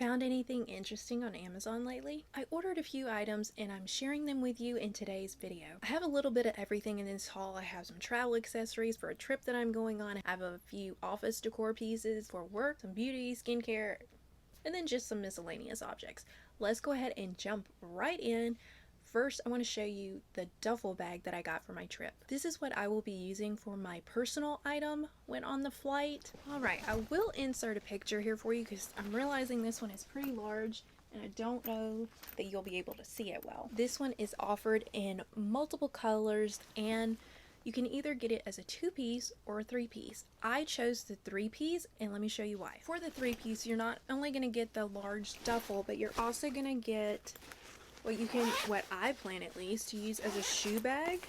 Found anything interesting on Amazon lately? I ordered a few items and I'm sharing them with you in today's video. I have a little bit of everything in this haul. I have some travel accessories for a trip that I'm going on. I have a few office decor pieces for work, some beauty, skincare, and then just some miscellaneous objects. Let's go ahead and jump right in. First, I want to show you the duffel bag that I got for my trip. This is what I will be using for my personal item when on the flight. Alright, I will insert a picture here for you because I'm realizing this one is pretty large and I don't know that you'll be able to see it well. This one is offered in multiple colors and you can either get it as a 2-piece or a 3-piece. I chose the 3-piece and let me show you why. For the 3-piece, you're not only going to get the large duffel, but you're also going to get what I plan at least to use as a shoe bag,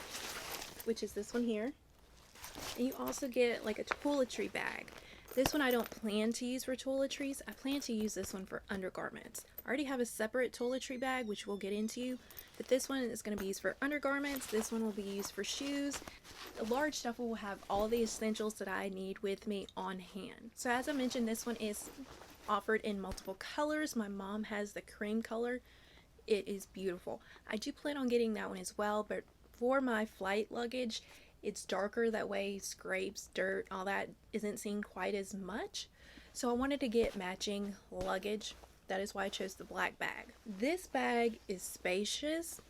which is this one here. And you also get like a toiletry bag. This one I don't plan to use for toiletries. I plan to use this one for undergarments. I already have a separate toiletry bag, which we'll get into, but this one is going to be used for undergarments. This one will be used for shoes. The large duffel will have all the essentials that I need with me on hand. So as I mentioned, this one is offered in multiple colors. My mom has the cream color. It is beautiful. I do plan on getting that one as well, but for my flight luggage, it's darker. That way scrapes, dirt, all that isn't seen quite as much. So I wanted to get matching luggage. That is why I chose the black bag. This bag is spacious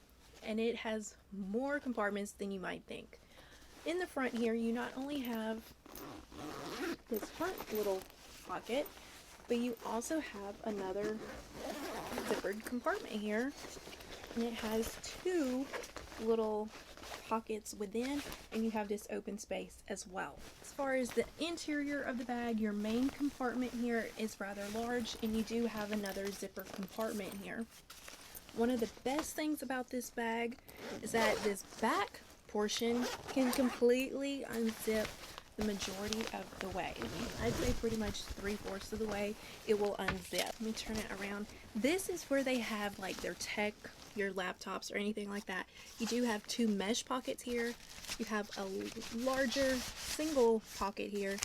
and it has more compartments than you might think. In the front here, you not only have this front little pocket, but you also have another zippered compartment here, and it has 2 little pockets within, and you have this open space as well. As far as the interior of the bag, your main compartment here is rather large, and you do have another zipper compartment here. One of the best things about this bag is that this back portion can completely unzip the majority of the way. I'd say pretty much 3/4 of the way it will unzip. Let me turn it around. This is where they have like their tech, your laptops or anything like that. You do have 2 mesh pockets here. You have a larger single pocket here,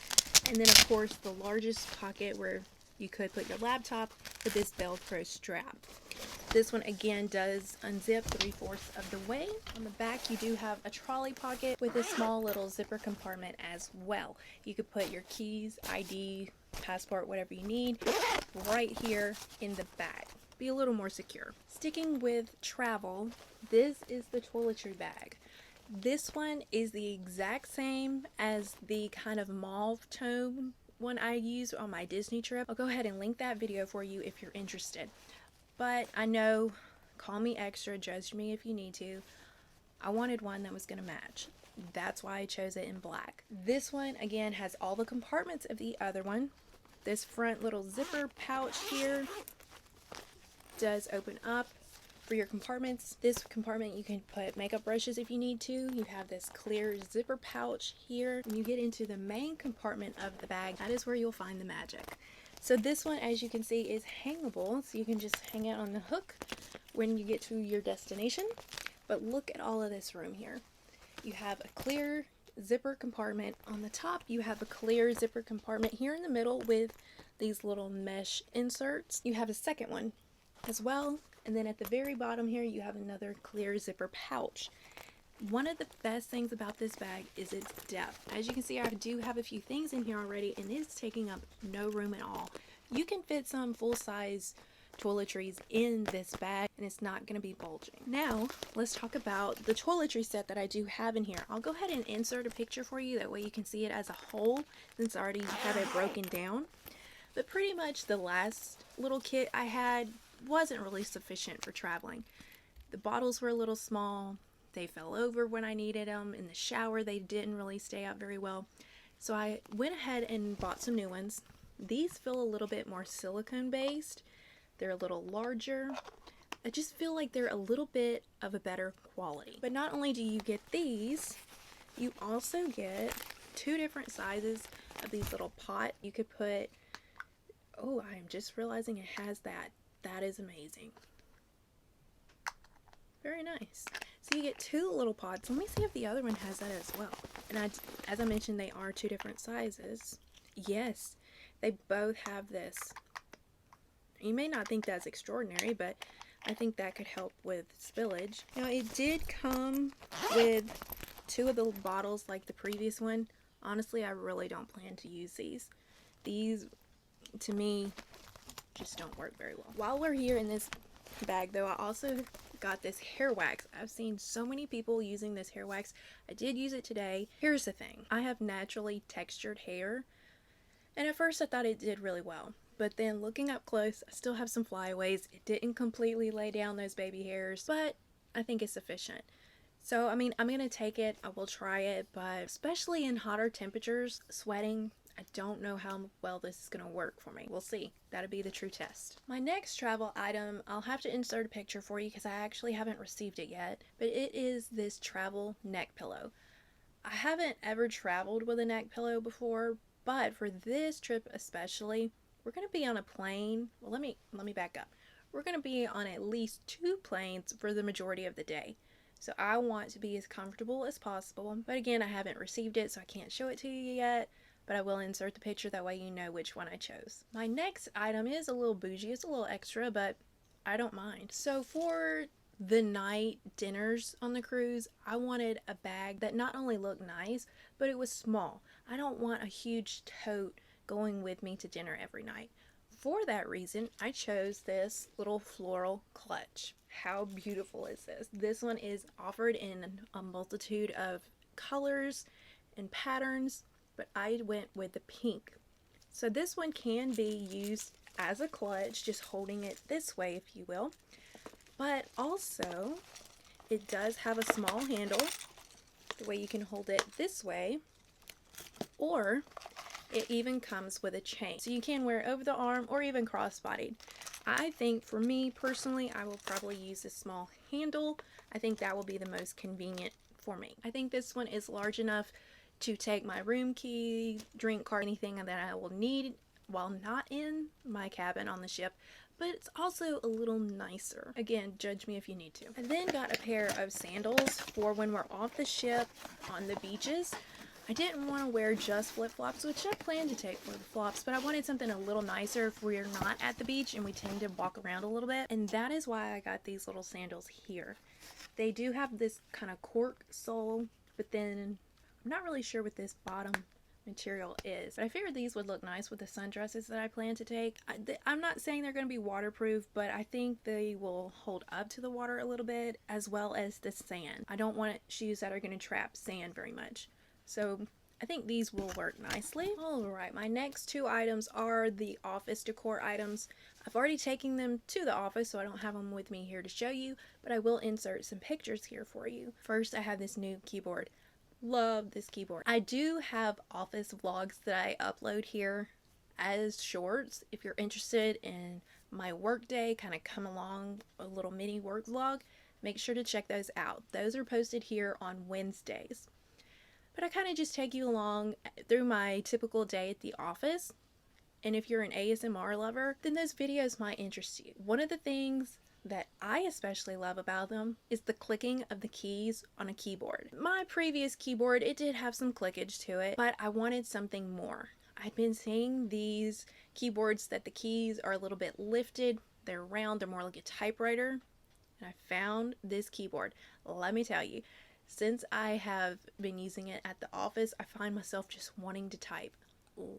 and then of course the largest pocket where you could put your laptop with this Velcro strap. This one again does unzip 3/4 of the way. On the back you do have a trolley pocket with a small little zipper compartment as well. You could put your keys, ID, passport, whatever you need right here in the bag. Be a little more secure. Sticking with travel, this is the toiletry bag. This one is the exact same as the kind of mauve tone one I used on my Disney trip. I'll go ahead and link that video for you if you're interested. But I know, call me extra, judge me if you need to. I wanted one that was going to match. That's why I chose it in black. This one, again, has all the compartments of the other one. This front little zipper pouch here does open up for your compartments. This compartment you can put makeup brushes if you need to. You have this clear zipper pouch here. When you get into the main compartment of the bag, that is where you'll find the magic. So this one, as you can see, is hangable, so you can just hang it on the hook when you get to your destination. But look at all of this room here. You have a clear zipper compartment on the top. You have a clear zipper compartment here in the middle with these little mesh inserts. You have a second one as well, and then at the very bottom here you have another clear zipper pouch. One of the best things about this bag is its depth. As you can see, I do have a few things in here already, and it's taking up no room at all. You can fit some full-size toiletries in this bag, and it's not going to be bulging. Now, let's talk about the toiletry set that I do have in here. I'll go ahead and insert a picture for you, that way you can see it as a whole, since I already have it broken down. But pretty much the last little kit I had wasn't really sufficient for traveling. The bottles were a little small. They fell over when I needed them. In the shower, they didn't really stay out very well. So I went ahead and bought some new ones. These feel a little bit more silicone based. They're a little larger. I just feel like they're a little bit of a better quality. But not only do you get these, you also get 2 different sizes of these little pot. You could put, oh, I'm just realizing it has that. That is amazing. Very nice. So you get 2 little pots. Let me see if the other one has that as well. And as I mentioned, they are 2 different sizes. Yes, they both have this You may not think that's extraordinary, but I think that could help with spillage. Now, it did come with 2 of the bottles like the previous one. Honestly, I really don't plan to use these. These, to me, just don't work very well. While we're here in this bag, though, I also got this hair wax. I've seen so many people using this hair wax. I did use it today. Here's the thing. I have naturally textured hair, and at first I thought it did really well. But then looking up close, I still have some flyaways. It didn't completely lay down those baby hairs, but I think it's sufficient. So, I mean, I'm going to take it. I will try it, but especially in hotter temperatures, sweating, I don't know how well this is going to work for me. We'll see. That'll be the true test. My next travel item, I'll have to insert a picture for you because I actually haven't received it yet, but it is this travel neck pillow. I haven't ever traveled with a neck pillow before, but for this trip especially, we're going to be on a plane. Well, let me back up. We're going to be on at least 2 planes for the majority of the day. So I want to be as comfortable as possible. But again, I haven't received it, so I can't show it to you yet. But I will insert the picture, that way you know which one I chose. My next item is a little bougie. It's a little extra, but I don't mind. So for the night dinners on the cruise, I wanted a bag that not only looked nice, but it was small. I don't want a huge tote going with me to dinner every night. For that reason, I chose this little floral clutch. How beautiful is this? This one is offered in a multitude of colors and patterns, but I went with the pink. So this one can be used as a clutch, just holding it this way, if you will. But also, it does have a small handle, the way you can hold it this way, or it even comes with a chain, so you can wear it over the arm or even cross-bodied. I think for me personally, I will probably use a small handle. I think that will be the most convenient for me. I think this one is large enough to take my room key, drink card, anything that I will need while not in my cabin on the ship, but it's also a little nicer. Again, judge me if you need to. I then got a pair of sandals for when we're off the ship on the beaches. I didn't want to wear just flip-flops, which I planned to take flip-flops, but I wanted something a little nicer if we're not at the beach and we tend to walk around a little bit, and that is why I got these little sandals here. They do have this kind of cork sole, but then I'm not really sure what this bottom material is, but I figured these would look nice with the sundresses that I plan to take. I'm not saying they're going to be waterproof, but I think they will hold up to the water a little bit, as well as the sand. I don't want shoes that are going to trap sand very much. So I think these will work nicely. Alright, my next 2 items are the office decor items. I've already taken them to the office, so I don't have them with me here to show you, but I will insert some pictures here for you. First, I have this new keyboard. Love this keyboard. I do have office vlogs that I upload here as shorts. If you're interested in my work day, kind of come along, a little mini work vlog, make sure to check those out. Those are posted here on Wednesdays. But I kind of just take you along through my typical day at the office. And if you're an ASMR lover, then those videos might interest you. One of the things that I especially love about them is the clicking of the keys on a keyboard. My previous keyboard, it did have some clickage to it, but I wanted something more. I've been seeing these keyboards that the keys are a little bit lifted, they're round, they're more like a typewriter, and I found this keyboard. Let me tell you, since I have been using it at the office, I find myself just wanting to type.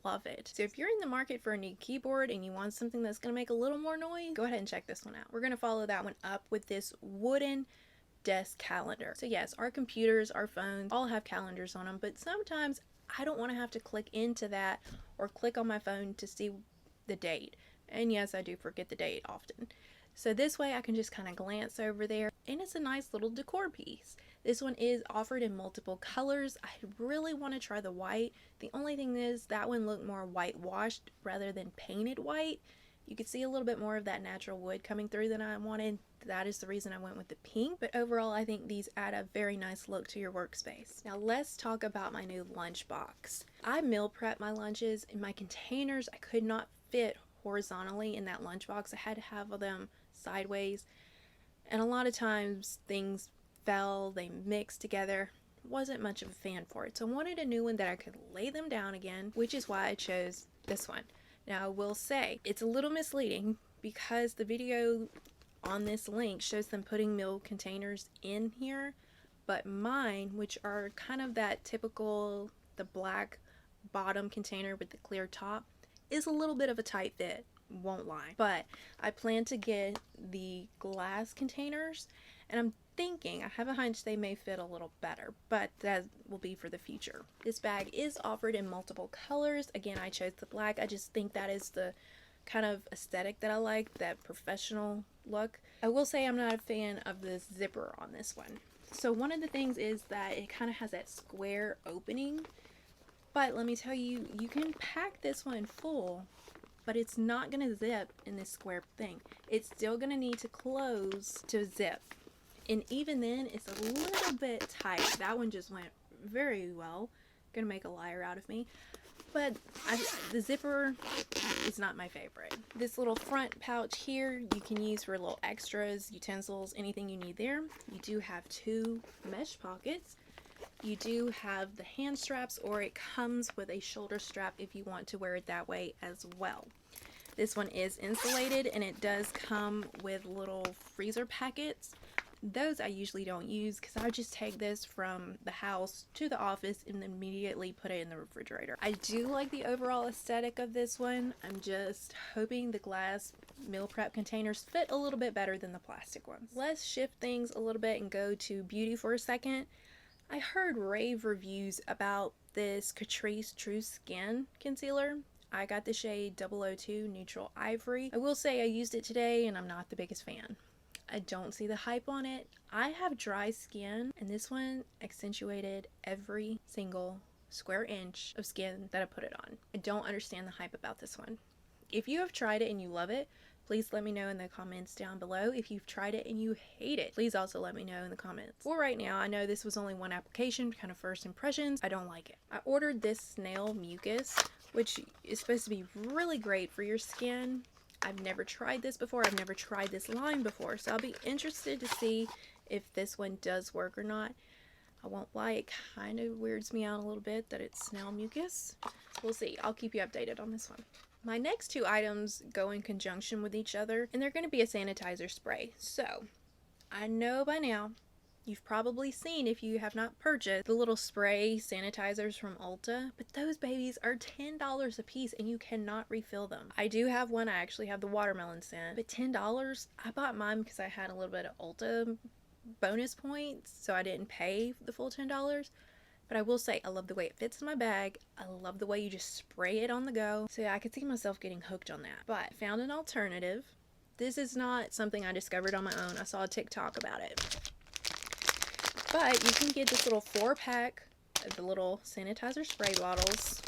Love it. So if you're in the market for a new keyboard and you want something that's going to make a little more noise, go ahead and check this one out. We're going to follow that one up with this wooden desk calendar. So yes, our computers, our phones, all have calendars on them, but sometimes I don't want to have to click into that or click on my phone to see the date. And yes, I do forget the date often. So this way I can just kind of glance over there, and it's a nice little decor piece. This one is offered in multiple colors. I really want to try the white. The only thing is that one looked more whitewashed rather than painted white. You could see a little bit more of that natural wood coming through than I wanted. That is the reason I went with the pink. But overall, I think these add a very nice look to your workspace. Now let's talk about my new lunch box. I meal prep my lunches, and my containers I could not fit horizontally in that lunchbox. I had to have them sideways, and a lot of times things fell, they mixed together. Wasn't much of a fan for it, so I wanted a new one that I could lay them down again, which is why I chose this one. Now I will say it's a little misleading because the video on this link shows them putting milk containers in here, but mine, which are kind of that typical, the black bottom container with the clear top, is a little bit of a tight fit, won't lie. But I plan to get the glass containers, and I'm thinking, I have a hunch they may fit a little better, but that will be for the future. This bag is offered in multiple colors. Again, I chose the black. I just think that is the kind of aesthetic that I like, that professional look. I will say I'm not a fan of the zipper on this one. So one of the things is that it kind of has that square opening, but let me tell you, you can pack this one full, but it's not going to zip in this square thing. It's still going to need to close to zip. And even then, it's a little bit tight. That one just went very well. Gonna make a liar out of me. But the zipper is not my favorite. This little front pouch here, you can use for little extras, utensils, anything you need there. You do have 2 mesh pockets. You do have the hand straps, or it comes with a shoulder strap if you want to wear it that way as well. This one is insulated, and it does come with little freezer packets. Those I usually don't use because I just take this from the house to the office and immediately put it in the refrigerator. I do like the overall aesthetic of this one. I'm just hoping the glass meal prep containers fit a little bit better than the plastic ones. Let's shift things a little bit and go to beauty for a second. I heard rave reviews about this Catrice True Skin concealer. I got the shade 002 Neutral Ivory. I will say I used it today and I'm not the biggest fan. I don't see the hype on it. I have dry skin, and this one accentuated every single square inch of skin that I put it on. I don't understand the hype about this one. If you have tried it and you love it, please let me know in the comments down below. If you've tried it and you hate it, please also let me know in the comments. For right now, I know this was only one application, kind of first impressions. I don't like it. I ordered this snail mucus, which is supposed to be really great for your skin. I've never tried this before. I've never tried this line before, so I'll be interested to see if this one does work or not. I won't lie, it kind of weirds me out a little bit that it's snail mucus. We'll see. I'll keep you updated on this one. My next 2 items go in conjunction with each other, and they're going to be a sanitizer spray. So, I know by now, you've probably seen, if you have not purchased, the little spray sanitizers from Ulta, but those babies are $10 a piece and you cannot refill them. I do have one. I actually have the watermelon scent, but $10, I bought mine because I had a little bit of Ulta bonus points, so I didn't pay the full $10. But I will say, I love the way it fits in my bag. I love the way you just spray it on the go. So yeah, I could see myself getting hooked on that. But found an alternative. This is not something I discovered on my own. I saw a TikTok about it. But you can get this little 4-pack of the little sanitizer spray bottles.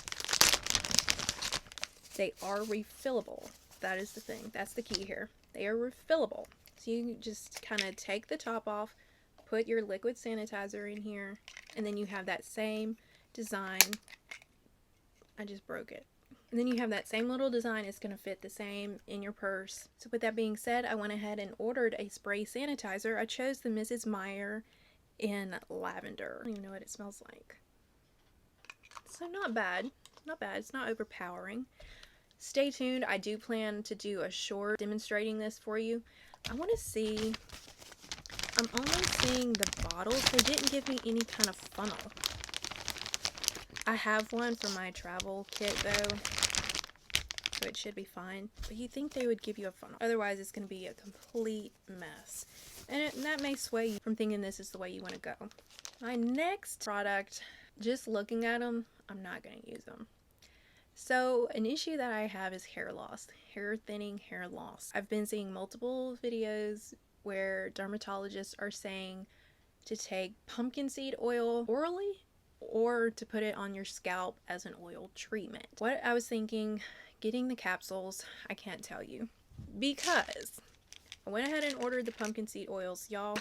They are refillable. That is the thing. That's the key here. They are refillable. So you just kind of take the top off, put your liquid sanitizer in here, and then you have that same design. I just broke it. And then you have that same little design. It's going to fit the same in your purse. So with that being said, I went ahead and ordered a spray sanitizer. I chose the Mrs. Meyer in lavender. I don't even know what it smells like. So not bad. Not bad. It's not overpowering. Stay tuned. I do plan to do a short demonstrating this for you. I want to see. I'm only seeing the bottles. They didn't give me any kind of funnel. I have one for my travel kit though, so it should be fine. But you think they would give you a funnel. Otherwise, it's going to be a complete mess. And that may sway you from thinking this is the way you want to go. My next product, just looking at them, I'm not going to use them. So an issue that I have is hair loss, hair thinning, hair loss. I've been seeing multiple videos where dermatologists are saying to take pumpkin seed oil orally or to put it on your scalp as an oil treatment. What I was thinking, getting the capsules, I can't tell you, because I went ahead and ordered the pumpkin seed oils. Y'all,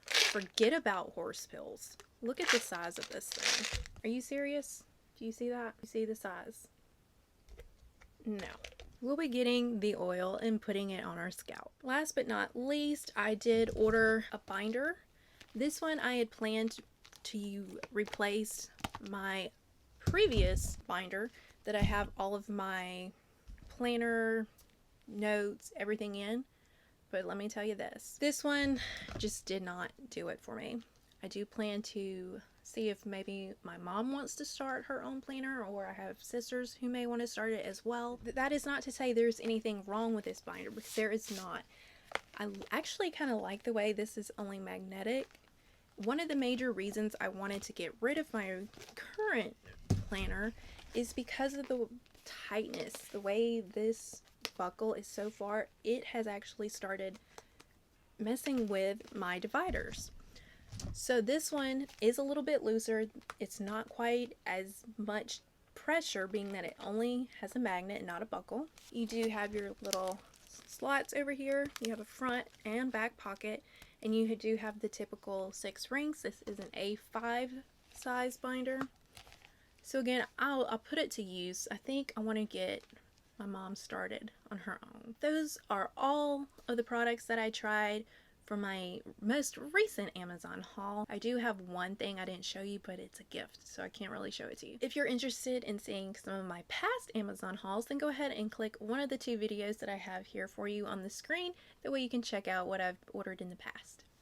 forget about horse pills. Look at the size of this thing. Are you serious? Do you see that? You see the size? No. We'll be getting the oil and putting it on our scalp. Last but not least, I did order a binder. This one I had planned to replace my previous binder that I have all of my planner notes, everything in. But let me tell you this one just did not do it for me. I do plan to see if maybe my mom wants to start her own planner, or I have sisters who may want to start it as well. That is not to say there's anything wrong with this binder, because there is not. I actually kind of like the way this is only magnetic. One of the major reasons I wanted to get rid of my current planner is because of the tightness. The way this buckle is so far, it has actually started messing with my dividers. So this one is a little bit looser. It's not quite as much pressure, being that it only has a magnet and not a buckle. You do have your little slots over here. You have a front and back pocket, and you do have the typical 6 rings. This is an A5 size binder. So again, I'll put it to use. I think I want to get my mom started on her own. Those are all of the products that I tried for my most recent Amazon haul. I do have one thing I didn't show you, but it's a gift, so I can't really show it to you. If you're interested in seeing some of my past Amazon hauls, then go ahead and click one of the 2 videos that I have here for you on the screen. That way you can check out what I've ordered in the past.